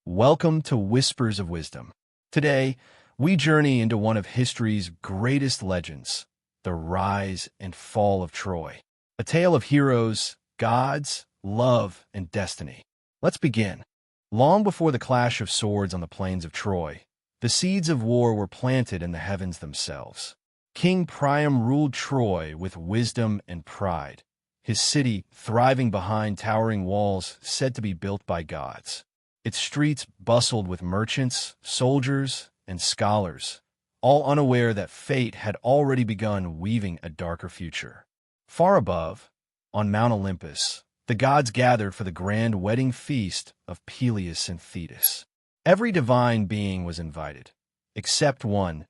Welcome to Whispers of Wisdom. Today, we journey into one of history's greatest legends, the rise and fall of Troy. A tale of heroes, gods, love, and destiny. Let's begin. Long before the clash of swords on the plains of Troy, the seeds of war were planted in the heavens themselves. King Priam ruled Troy with wisdom and pride, his city thriving behind towering walls said to be built by gods. Its streets bustled with merchants, soldiers, and scholars, all unaware that fate had already begun weaving a darker future. Far above, on Mount Olympus, the gods gathered for the grand wedding feast of Peleus and Thetis. Every divine being was invited, except one,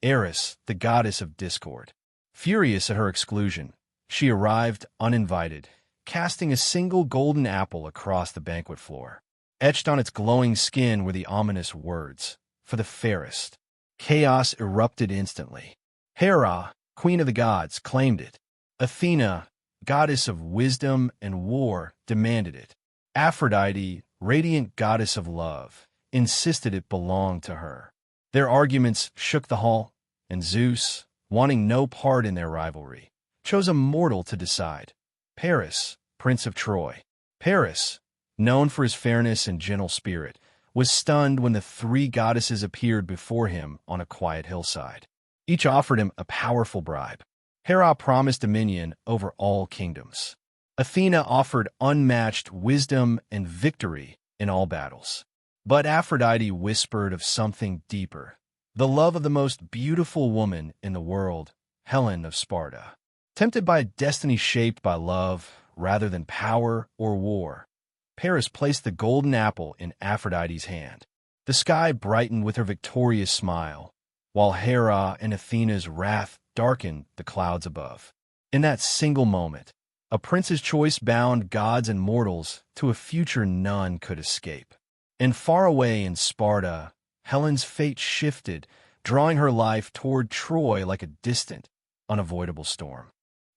Eris, the goddess of discord. Furious at her exclusion, she arrived uninvited, casting a single golden apple across the banquet floor. Etched on its glowing skin were the ominous words, "For the fairest." Chaos erupted instantly. Hera, queen of the gods, claimed it. Athena, goddess of wisdom and war, demanded it. Aphrodite, radiant goddess of love, insisted it belonged to her. Their arguments shook the hall, and Zeus, wanting no part in their rivalry, chose a mortal to decide. Paris, prince of Troy. Paris, known for his fairness and gentle spirit, was stunned when the three goddesses appeared before him on a quiet hillside. Each offered him a powerful bribe. Hera promised dominion over all kingdoms. Athena offered unmatched wisdom and victory in all battles. But Aphrodite whispered of something deeper, the love of the most beautiful woman in the world, Helen of Sparta. Tempted by a destiny shaped by love rather than power or war, Paris placed the golden apple in Aphrodite's hand. The sky brightened with her victorious smile, while Hera and Athena's wrath darkened the clouds above. In that single moment, a prince's choice bound gods and mortals to a future none could escape. And far away in Sparta, Helen's fate shifted, drawing her life toward Troy like a distant, unavoidable storm.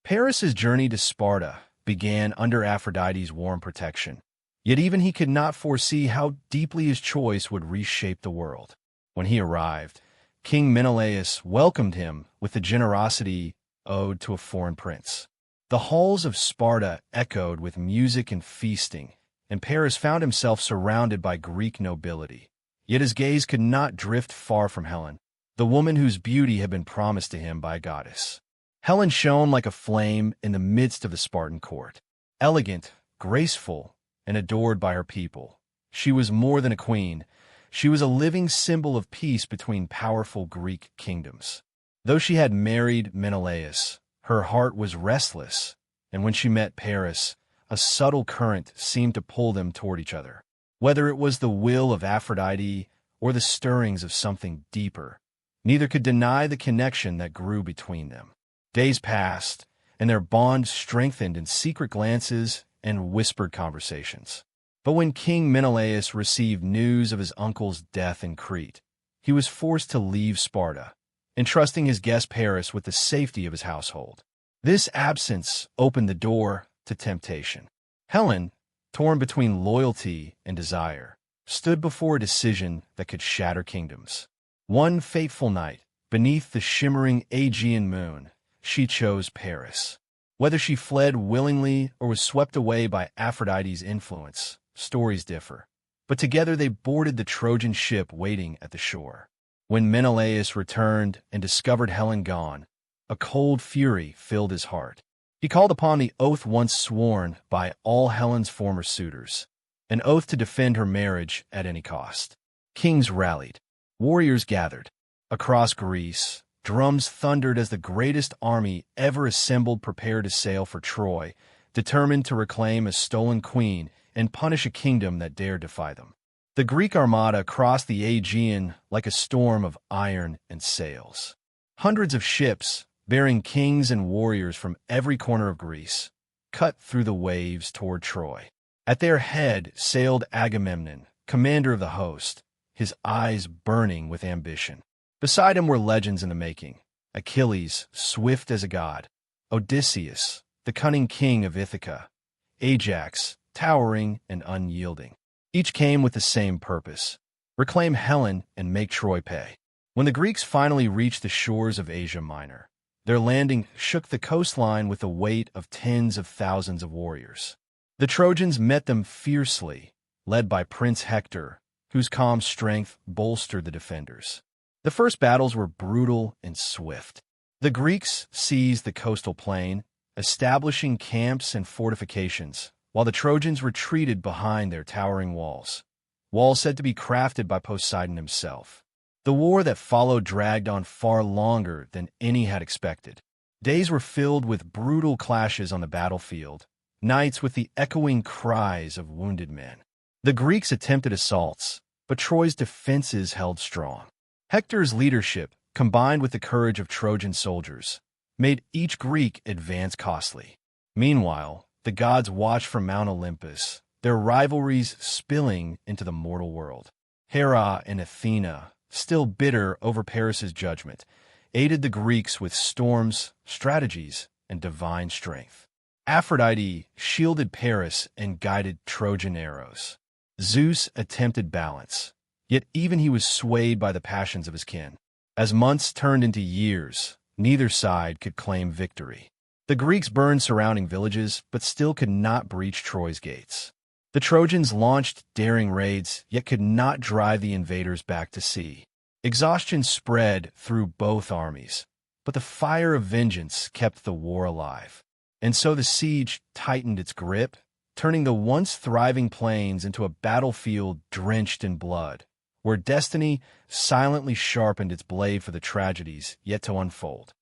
Paris's journey to Sparta began under Aphrodite's warm protection. Yet even he could not foresee how deeply his choice would reshape the world. When he arrived, King Menelaus welcomed him with the generosity owed to a foreign prince. The halls of Sparta echoed with music and feasting, and Paris found himself surrounded by Greek nobility. Yet his gaze could not drift far from Helen, the woman whose beauty had been promised to him by a goddess. Helen shone like a flame in the midst of the Spartan court. Elegant, graceful, and adored by her people, she was more than a queen. She was a living symbol of peace between powerful Greek kingdoms. Though she had married Menelaus, her heart was restless, and when she met Paris, a subtle current seemed to pull them toward each other. Whether it was the will of Aphrodite or the stirrings of something deeper, neither could deny the connection that grew between them. Days passed, and their bond strengthened in secret glances and whispered conversations. But when King Menelaus received news of his uncle's death in Crete, he was forced to leave Sparta, entrusting his guest Paris with the safety of his household. This absence opened the door to temptation. Helen, torn between loyalty and desire, stood before a decision that could shatter kingdoms. One fateful night, beneath the shimmering Aegean moon, she chose Paris. Whether she fled willingly or was swept away by Aphrodite's influence, stories differ. But together they boarded the Trojan ship waiting at the shore. When Menelaus returned and discovered Helen gone, a cold fury filled his heart. He called upon the oath once sworn by all Helen's former suitors, an oath to defend her marriage at any cost. Kings rallied. Warriors gathered. Across Greece, drums thundered as the greatest army ever assembled prepared to sail for Troy, determined to reclaim a stolen queen and punish a kingdom that dared defy them. The Greek armada crossed the Aegean like a storm of iron and sails. Hundreds of ships, bearing kings and warriors from every corner of Greece, cut through the waves toward Troy. At their head sailed Agamemnon, commander of the host, his eyes burning with ambition. Beside him were legends in the making: Achilles, swift as a god; Odysseus, the cunning king of Ithaca; Ajax, towering and unyielding. Each came with the same purpose: reclaim Helen and make Troy pay. When the Greeks finally reached the shores of Asia Minor, their landing shook the coastline with the weight of tens of thousands of warriors. The Trojans met them fiercely, led by Prince Hector, whose calm strength bolstered the defenders. The first battles were brutal and swift. The Greeks seized the coastal plain, establishing camps and fortifications, while the Trojans retreated behind their towering walls said to be crafted by Poseidon himself. The war that followed dragged on far longer than any had expected. Days were filled with brutal clashes on the battlefield, nights with the echoing cries of wounded men. The Greeks attempted assaults, but Troy's defenses held strong. Hector's leadership, combined with the courage of Trojan soldiers, made each Greek advance costly. Meanwhile, the gods watched from Mount Olympus, their rivalries spilling into the mortal world. Hera and Athena, still bitter over Paris's judgment, aided the Greeks with storms, strategies, and divine strength. Aphrodite shielded Paris and guided Trojan arrows. Zeus attempted balance, yet even he was swayed by the passions of his kin. As months turned into years, neither side could claim victory. The Greeks burned surrounding villages, but still could not breach Troy's gates. The Trojans launched daring raids, yet could not drive the invaders back to sea. Exhaustion spread through both armies, but the fire of vengeance kept the war alive. And so the siege tightened its grip, turning the once thriving plains into a battlefield drenched in blood, where destiny silently sharpened its blade for the tragedies yet to unfold.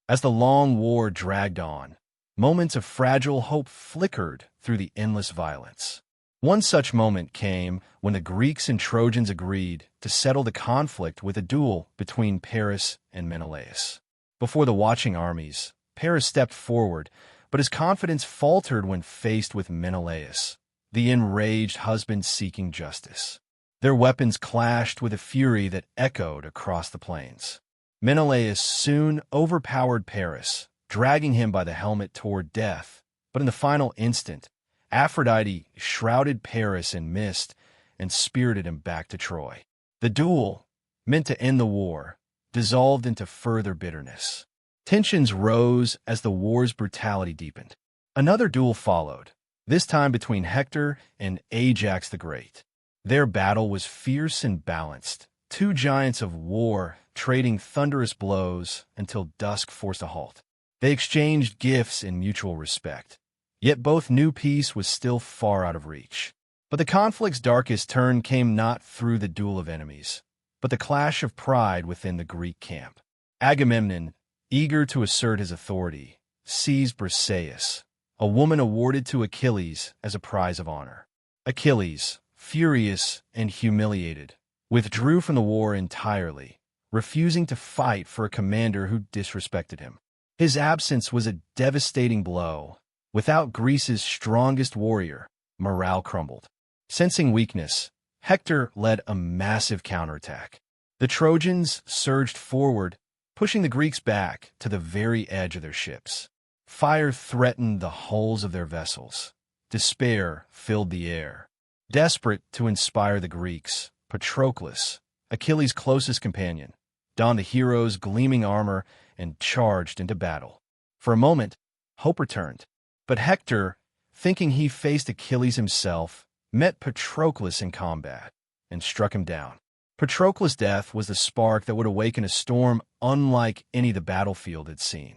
As the long war dragged on, moments of fragile hope flickered through the endless violence. One such moment came when the Greeks and Trojans agreed to settle the conflict with a duel between Paris and Menelaus. Before the watching armies, Paris stepped forward, but his confidence faltered when faced with Menelaus, the enraged husband seeking justice. Their weapons clashed with a fury that echoed across the plains. Menelaus soon overpowered Paris, dragging him by the helmet toward death, but in the final instant, Aphrodite shrouded Paris in mist and spirited him back to Troy. The duel, meant to end the war, dissolved into further bitterness. Tensions rose as the war's brutality deepened. Another duel followed, this time between Hector and Ajax the Great. Their battle was fierce and balanced, two giants of war trading thunderous blows until dusk forced a halt. They exchanged gifts in mutual respect. Yet both knew peace was still far out of reach. But the conflict's darkest turn came not through the duel of enemies, but the clash of pride within the Greek camp. Agamemnon, eager to assert his authority, seized Briseis, a woman awarded to Achilles as a prize of honor. Achilles, furious and humiliated, withdrew from the war entirely, refusing to fight for a commander who disrespected him. His absence was a devastating blow. Without Greece's strongest warrior, morale crumbled. Sensing weakness, Hector led a massive counterattack. The Trojans surged forward, pushing the Greeks back to the very edge of their ships. Fire threatened the hulls of their vessels. Despair filled the air. Desperate to inspire the Greeks, Patroclus, Achilles' closest companion, donned the hero's gleaming armor and charged into battle. For a moment, hope returned. But Hector, thinking he faced Achilles himself, met Patroclus in combat and struck him down. Patroclus' death was the spark that would awaken a storm unlike any the battlefield had seen.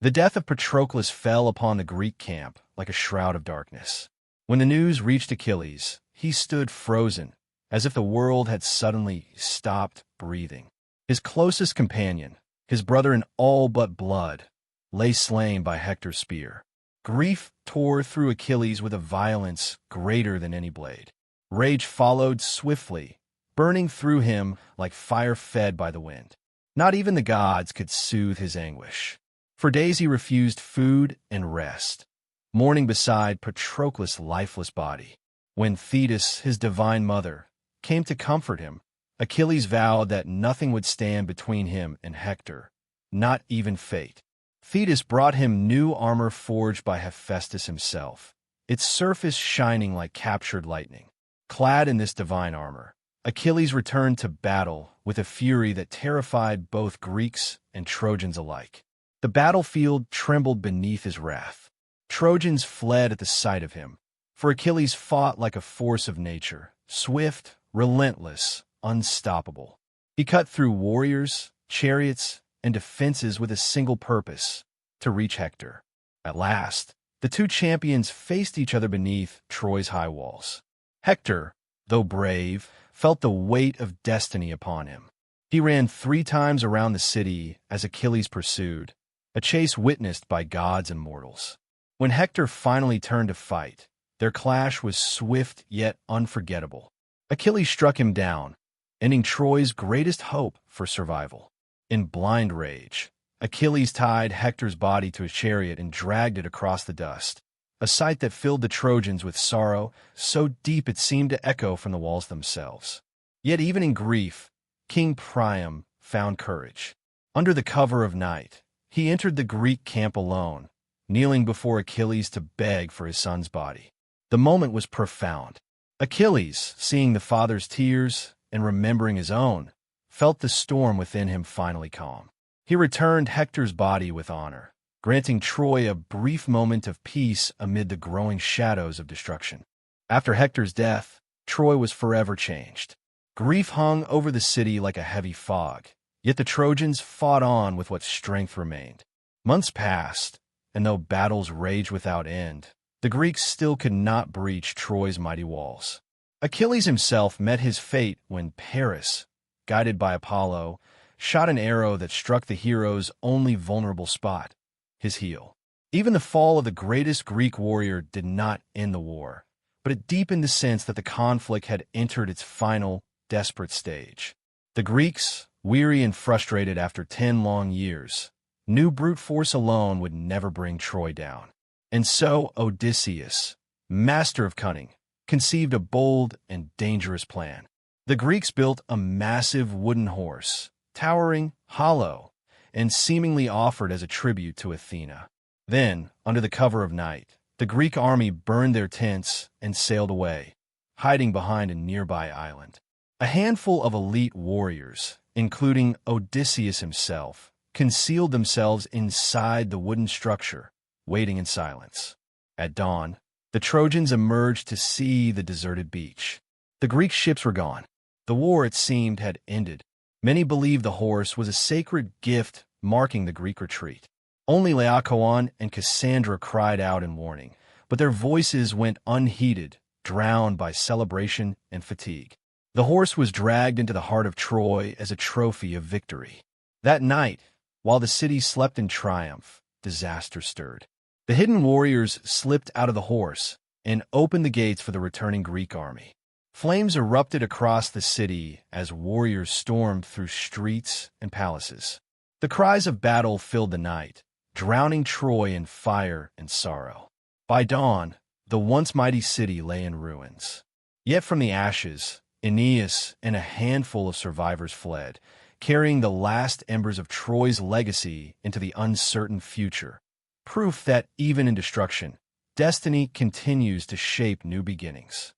The death of Patroclus fell upon the Greek camp like a shroud of darkness. When the news reached Achilles, he stood frozen, as if the world had suddenly stopped breathing. His closest companion, his brother in all but blood, lay slain by Hector's spear. Grief tore through Achilles with a violence greater than any blade. Rage followed swiftly, burning through him like fire fed by the wind. Not even the gods could soothe his anguish. For days he refused food and rest, mourning beside Patroclus' lifeless body. When Thetis, his divine mother, came to comfort him, Achilles vowed that nothing would stand between him and Hector, not even fate. Thetis brought him new armor forged by Hephaestus himself, its surface shining like captured lightning. Clad in this divine armor, Achilles returned to battle with a fury that terrified both Greeks and Trojans alike. The battlefield trembled beneath his wrath. Trojans fled at the sight of him, for Achilles fought like a force of nature, swift, relentless, unstoppable. He cut through warriors, chariots, and defenses with a single purpose: to reach Hector. At last, the two champions faced each other beneath Troy's high walls. Hector, though brave, felt the weight of destiny upon him. He ran 3 times around the city as Achilles pursued, a chase witnessed by gods and mortals. When Hector finally turned to fight, their clash was swift yet unforgettable. Achilles struck him down, ending Troy's greatest hope for survival. In blind rage, Achilles tied Hector's body to his chariot and dragged it across the dust, a sight that filled the Trojans with sorrow so deep it seemed to echo from the walls themselves. Yet even in grief, King Priam found courage. Under the cover of night, he entered the Greek camp alone, kneeling before Achilles to beg for his son's body. The moment was profound. Achilles, seeing the father's tears and remembering his own, felt the storm within him finally calm. He returned Hector's body with honor, granting Troy a brief moment of peace amid the growing shadows of destruction. After Hector's death, Troy was forever changed. Grief hung over the city like a heavy fog, yet the Trojans fought on with what strength remained. Months passed, and though battles raged without end, the Greeks still could not breach Troy's mighty walls. Achilles himself met his fate when Paris, guided by Apollo, shot an arrow that struck the hero's only vulnerable spot, his heel. Even the fall of the greatest Greek warrior did not end the war, but it deepened the sense that the conflict had entered its final, desperate stage. The Greeks, weary and frustrated after 10 long years, knew brute force alone would never bring Troy down. And so Odysseus, master of cunning, conceived a bold and dangerous plan. The Greeks built a massive wooden horse, towering, hollow, and seemingly offered as a tribute to Athena. Then, under the cover of night, the Greek army burned their tents and sailed away, hiding behind a nearby island. A handful of elite warriors, including Odysseus himself, concealed themselves inside the wooden structure, waiting in silence. At dawn, the Trojans emerged to see the deserted beach. The Greek ships were gone. The war, it seemed, had ended. Many believed the horse was a sacred gift marking the Greek retreat. Only Laocoon and Cassandra cried out in warning, but their voices went unheeded, drowned by celebration and fatigue. The horse was dragged into the heart of Troy as a trophy of victory. That night, while the city slept in triumph, disaster stirred. The hidden warriors slipped out of the horse and opened the gates for the returning Greek army. Flames erupted across the city as warriors stormed through streets and palaces. The cries of battle filled the night, drowning Troy in fire and sorrow. By dawn, the once mighty city lay in ruins. Yet from the ashes, Aeneas and a handful of survivors fled, carrying the last embers of Troy's legacy into the uncertain future. Proof that even in destruction, destiny continues to shape new beginnings.